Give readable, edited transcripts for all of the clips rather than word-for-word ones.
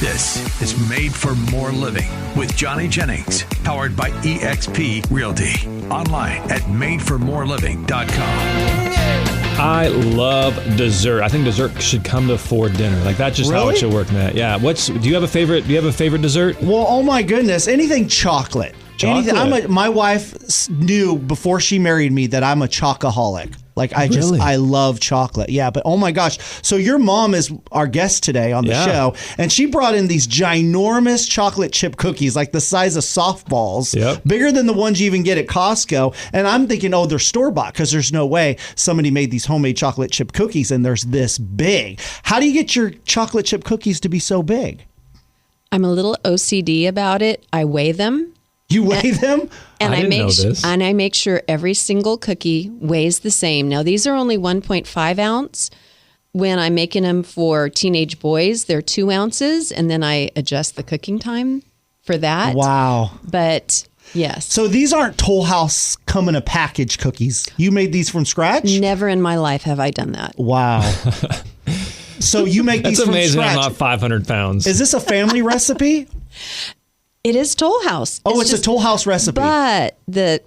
This is Made for More Living with Johnny Jennings, powered by eXp Realty. Online at madeformoreliving.com. I love dessert. I think dessert should come before dinner. Like that's just how it should work, Matt. Yeah. Do you have a favorite? Do you have a favorite dessert? Well, oh my goodness, anything chocolate. My wife knew before she married me that I'm a chocoholic. Like I love chocolate. Yeah, but oh my gosh. So your mom is our guest today on the show, and she brought in these ginormous chocolate chip cookies, like the size of softballs, bigger than the ones you even get at Costco. And I'm thinking, oh, they're store-bought, because there's no way somebody made these homemade chocolate chip cookies and there's this big. How do you get your chocolate chip cookies to be so big? I'm a little OCD about it. I weigh them. You weigh them? And I make sure every single cookie weighs the same. Now, these are only 1.5 ounce. When I'm making them for teenage boys, they're 2 ounces, and then I adjust the cooking time for that. Wow. But yes. So these aren't Toll House come in a package cookies. You made these from scratch? Never in my life have I done that. Wow. So you make these from scratch. That's amazing. I'm not 500 pounds. Is this a family recipe? It is Toll House. Oh, it's a Toll House recipe. But the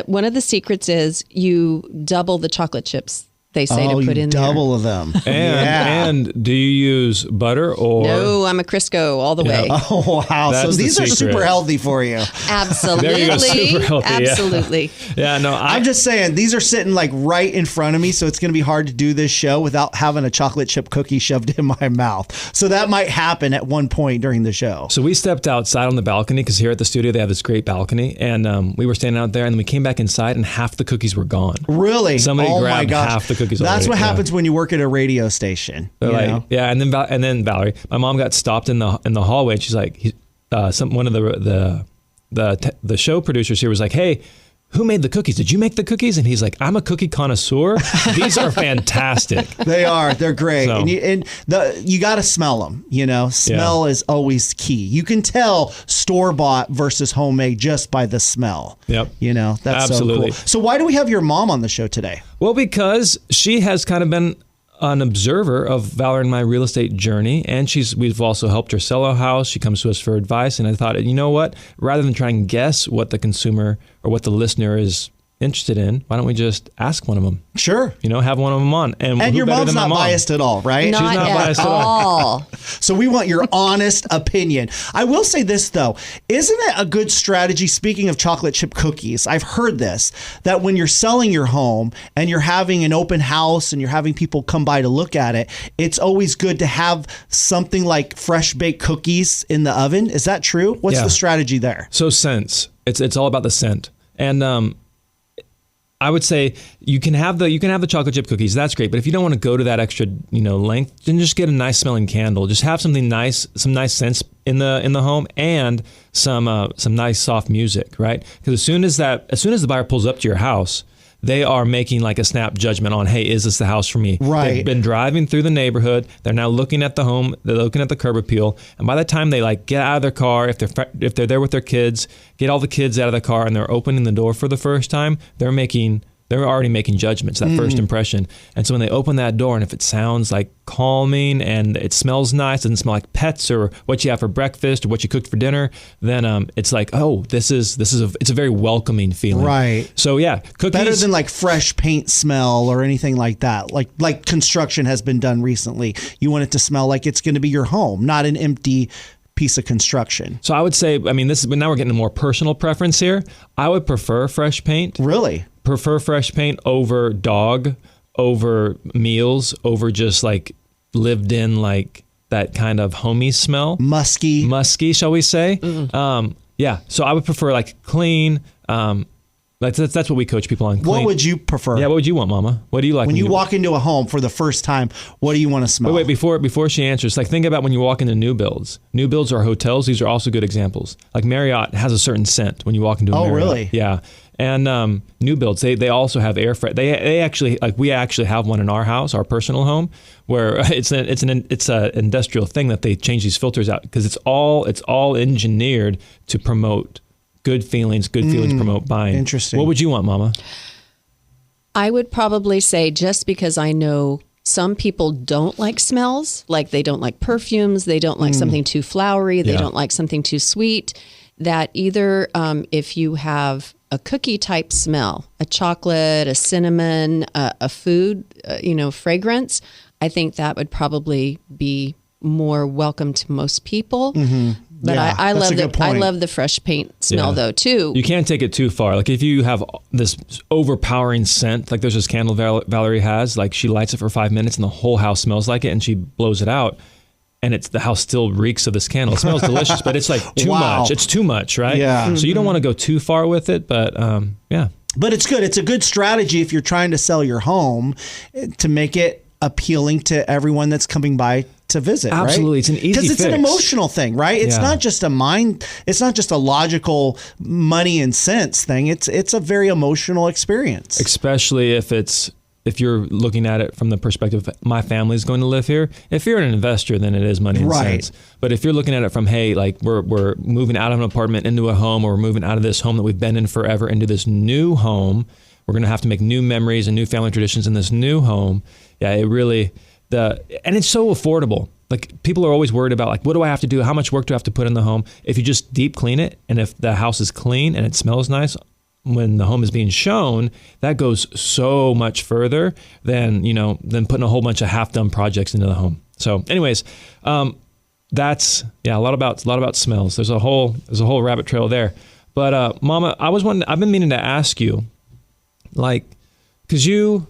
one of the secrets is you double the chocolate chips, they say, to put in there. Double of them. And do you use butter or? No, I'm a Crisco all the way. Oh, wow. That's so these are super healthy for you. Absolutely. There you go, super healthy. Absolutely. Yeah, no, I'm just saying, these are sitting like right in front of me, so it's going to be hard to do this show without having a chocolate chip cookie shoved in my mouth. So that might happen at one point during the show. So we stepped outside on the balcony, because here at the studio they have this great balcony, and we were standing out there, and then we came back inside, and half the cookies were gone. Really? Somebody grabbed half the cookies. That's what happens when you work at a radio station. Yeah, and then Valerie, my mom got stopped in the hallway, and she's like, one of the show producers here was like, "Hey, who made the cookies? Did you make the cookies?" And he's like, "I'm a cookie connoisseur. These are fantastic." They are. They're great. So, you got to smell them. Smell is always key. You can tell store-bought versus homemade just by the smell. Yep. That's absolutely so cool. So why do we have your mom on the show today? Well, because she has kind of been an observer of Valerie and my real estate journey, and we've also helped her sell a house. She comes to us for advice, and I thought, you know what? Rather than try and guess what the consumer or what the listener is interested in, why don't we just ask one of them? Sure. Have one of them on. And your mom's not biased at all, right? She's not biased at all. So we want your honest opinion. I will say this, though. Isn't it a good strategy, speaking of chocolate chip cookies, I've heard this, that when you're selling your home and you're having an open house and you're having people come by to look at it, it's always good to have something like fresh baked cookies in the oven. Is that true? What's the strategy there? So scents. It's all about the scent. And I would say you can have the chocolate chip cookies. That's great, but if you don't want to go to that extra length, then just get a nice smelling candle. Just have something nice, some nice scents in the home, and some nice soft music, right? Because as soon as the buyer pulls up to your house, they are making like a snap judgment on, hey, is this the house for me? Right. They've been driving through the neighborhood. They're now looking at the home. They're looking at the curb appeal. And by the time they get out of their car, if they're there with their kids, get all the kids out of the car, and they're opening the door for the first time, they're already making judgments, that first impression. And so when they open that door, and if it sounds like calming and it smells nice, doesn't smell like pets or what you have for breakfast or what you cooked for dinner, then it's like, oh, it's a very welcoming feeling. Right. So yeah, cookies. Better than like fresh paint smell or anything like that. Like construction has been done recently. You want it to smell like it's going to be your home, not an empty piece of construction. So I would say, but now we're getting a more personal preference here. I would prefer fresh paint. Really? Prefer fresh paint over dog, over meals, over just like lived in, like that kind of homey smell. Musky, shall we say? Yeah. So I would prefer like clean. That's what we coach people on. Clean. What would you prefer? Yeah. What would you want, Mama? What do you like when you walk into a home for the first time? What do you want to smell? Wait. Before she answers, think about when you walk into new builds. New builds are hotels. These are also good examples. Like Marriott has a certain scent when you walk into a Marriott. Oh, really? Yeah. And new builds, they also have air fresheners. They actually, we actually have one in our house, our personal home, where it's an industrial thing that they change these filters out, because it's all engineered to promote good feelings promote buying. Interesting. What would you want, Mama? I would probably say, just because I know Some people don't like smells, like they don't like perfumes, they don't like something too flowery, they don't like something too sweet. That either if you have a cookie type smell, a chocolate, a cinnamon, a food, fragrance, I think that would probably be more welcome to most people. But Yeah, I that's love a good point. I love the fresh paint smell though too. You can't take it too far. Like if you have this overpowering scent, like there's this candle Valerie has, like she lights it for 5 minutes and the whole house smells like it, and she blows it out, and the house still reeks of this candle. It smells delicious, but it's like too much. It's too much, right? Yeah. So you don't want to go too far with it, but yeah. But it's good. It's a good strategy if you're trying to sell your home to make it appealing to everyone that's coming by to visit. Absolutely. Right? It's an easy because it's an fix. emotional thing, right? It's not just it's not just a logical money and cents thing. It's a very emotional experience. Especially if you're looking at it from the perspective of my family's going to live here. If you're an investor, then it is money and cents. But if you're looking at it from, hey, like we're moving out of an apartment into a home, or we're moving out of this home that we've been in forever into this new home, we're going to have to make new memories and new family traditions in this new home. Yeah, it really, and it's so affordable. Like people are always worried about like, what do I have to do? How much work do I have to put in the home? If you just deep clean it, and if the house is clean and it smells nice when the home is being shown, that goes so much further than putting a whole bunch of half done projects into the home. So anyways, that's a lot about smells. There's a whole rabbit trail there. But Mama, I've been meaning to ask you, like, because you've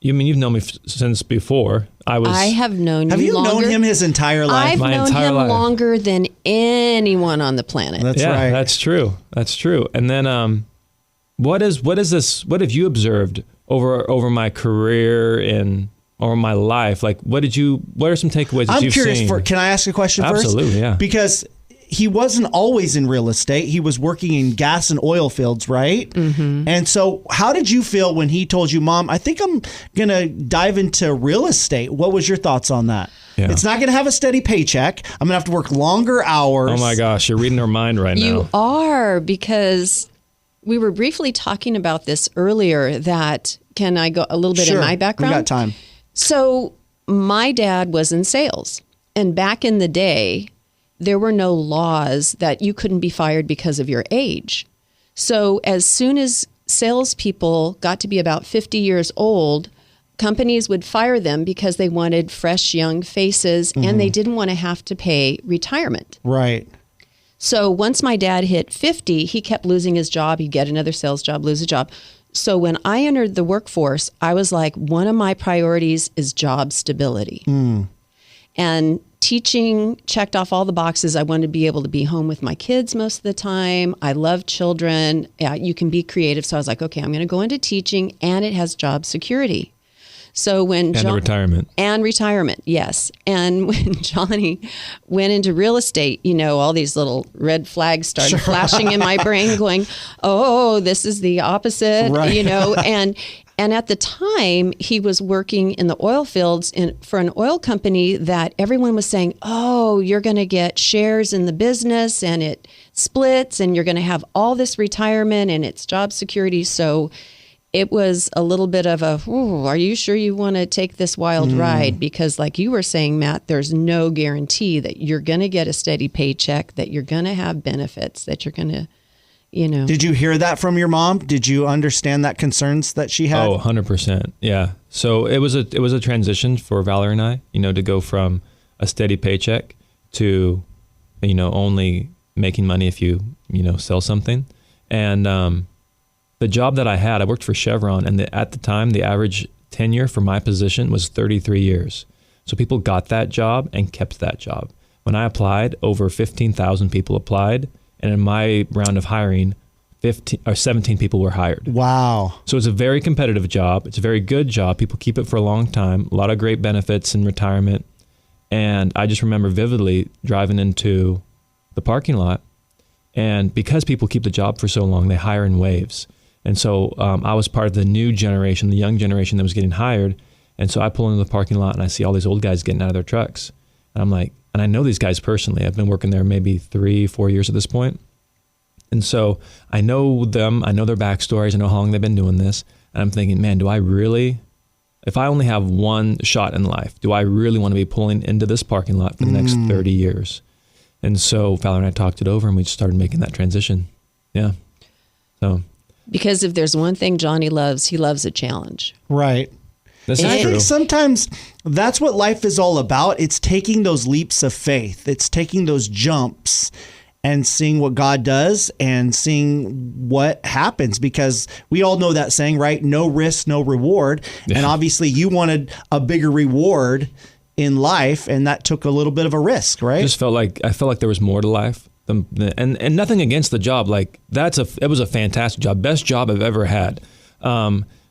known me since before I have known you. Have you longer. known him his entire life? I've known him longer than anyone on the planet. That's right. That's true. And then, what have you observed over my career and over my life? Like, what are some takeaways that you've seen? I'm curious. Can I ask a question first? Absolutely, yeah. Because he wasn't always in real estate. He was working in gas and oil fields, right? Mm-hmm. And so how did you feel when he told you, Mom, I think I'm going to dive into real estate? What was your thoughts on that? Yeah. It's not going to have a steady paycheck. I'm going to have to work longer hours. Oh my gosh, you're reading her mind right now. You are, because we were briefly talking about this earlier. Can I go a little bit in my background? We got time. So my dad was in sales. And back in the day, there were no laws that you couldn't be fired because of your age. So as soon as salespeople got to be about 50 years old, companies would fire them because they wanted fresh, young faces, and they didn't want to have to pay retirement. Right. So once my dad hit 50, he kept losing his job. He'd get another sales job, lose a job. So when I entered the workforce, I was like, one of my priorities is job stability. And teaching checked off all the boxes. I wanted to be able to be home with my kids most of the time. I love children. You can be creative. So I was like, okay, I'm going to go into teaching, and it has job security. So when retirement, yes. And when Johnny went into real estate, all these little red flags started flashing in my brain, going, "Oh, this is the opposite," right. And at the time, he was working in the oil fields for an oil company that everyone was saying, "Oh, you're going to get shares in the business, and it splits, and you're going to have all this retirement, and it's job security." So it was a little bit of are you sure you want to take this wild ride? Because like you were saying, Matt, there's no guarantee that you're going to get a steady paycheck, that you're going to have benefits, that you're going to, Did you hear that from your mom? Did you understand that concerns that she had? Oh, 100%. Yeah. So it was a transition for Valerie and I, to go from a steady paycheck to, only making money if you sell something. And, the job that I had, I worked for Chevron, and at the time, the average tenure for my position was 33 years. So people got that job and kept that job. When I applied, over 15,000 people applied, and in my round of hiring, 17 people were hired. Wow. So it's a very competitive job. It's a very good job. People keep it for a long time. A lot of great benefits in retirement. And I just remember vividly driving into the parking lot, and because people keep the job for so long, they hire in waves. And so I was part of the new generation, the young generation that was getting hired. And so I pull into the parking lot and I see all these old guys getting out of their trucks. And I'm like, and I know these guys personally. I've been working there maybe 3-4 years at this point. And so I know them. I know their backstories. I know how long they've been doing this. And I'm thinking, man, do I really if I only have one shot in life, do I really want to be pulling into this parking lot for the next 30 years? And so Fowler and I talked it over, and we just started making that transition. Yeah. So. Because if there's one thing Johnny loves, he loves a challenge. Right. This I is true. think sometimes that's what life is all about. It's taking those leaps of faith. It's taking those jumps and seeing what God does and seeing what happens, because we all know that saying, right? No risk, no reward. Yeah. And obviously you wanted a bigger reward in life, and that took a little bit of a risk, right? I felt like there was more to life. And nothing against the job. Like it was a fantastic job. Best job I've ever had.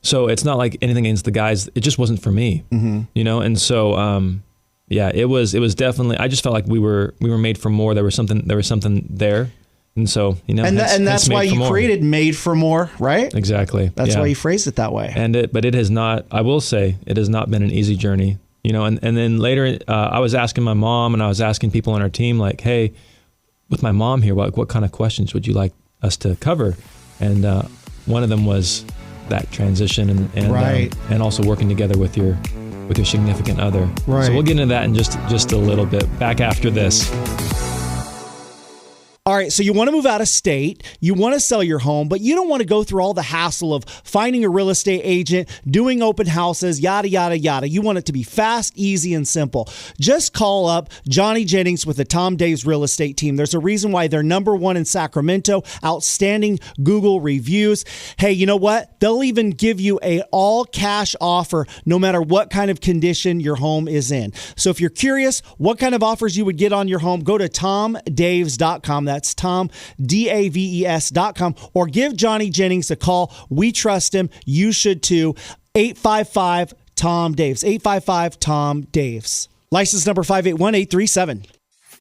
So it's not like anything against the guys. It just wasn't for me, you know? And so, yeah, it was definitely, I just felt like we were made for more. There was something there. And so, you know, and that's why you created Made for More, right? Exactly. That's why you phrased it that way. But it has not, I will say, it has not been an easy journey, you know? And then later, I was asking my mom, and I was asking people on our team, like, hey, with my mom here, what kind of questions would you like us to cover? And one of them was that transition and also working together with your significant other. Right. So we'll get into that in just a little bit. Back after this. All right, so you want to move out of state, you want to sell your home, but you don't want to go through all the hassle of finding a real estate agent, doing open houses, yada, yada, yada. You want it to be fast, easy, and simple. Just call up Johnny Jennings with the Tom Daves Real Estate Team. There's a reason why they're #1 in Sacramento, outstanding Google reviews. Hey, you know what? They'll even give you an all-cash offer no matter what kind of condition your home is in. So if you're curious what kind of offers you would get on your home, go to tomdaves.com. That's TomDaves.com, or give Johnny Jennings a call. We trust him. You should too. 855-TOM-DAVES. 855-TOM-DAVES. License number 581837.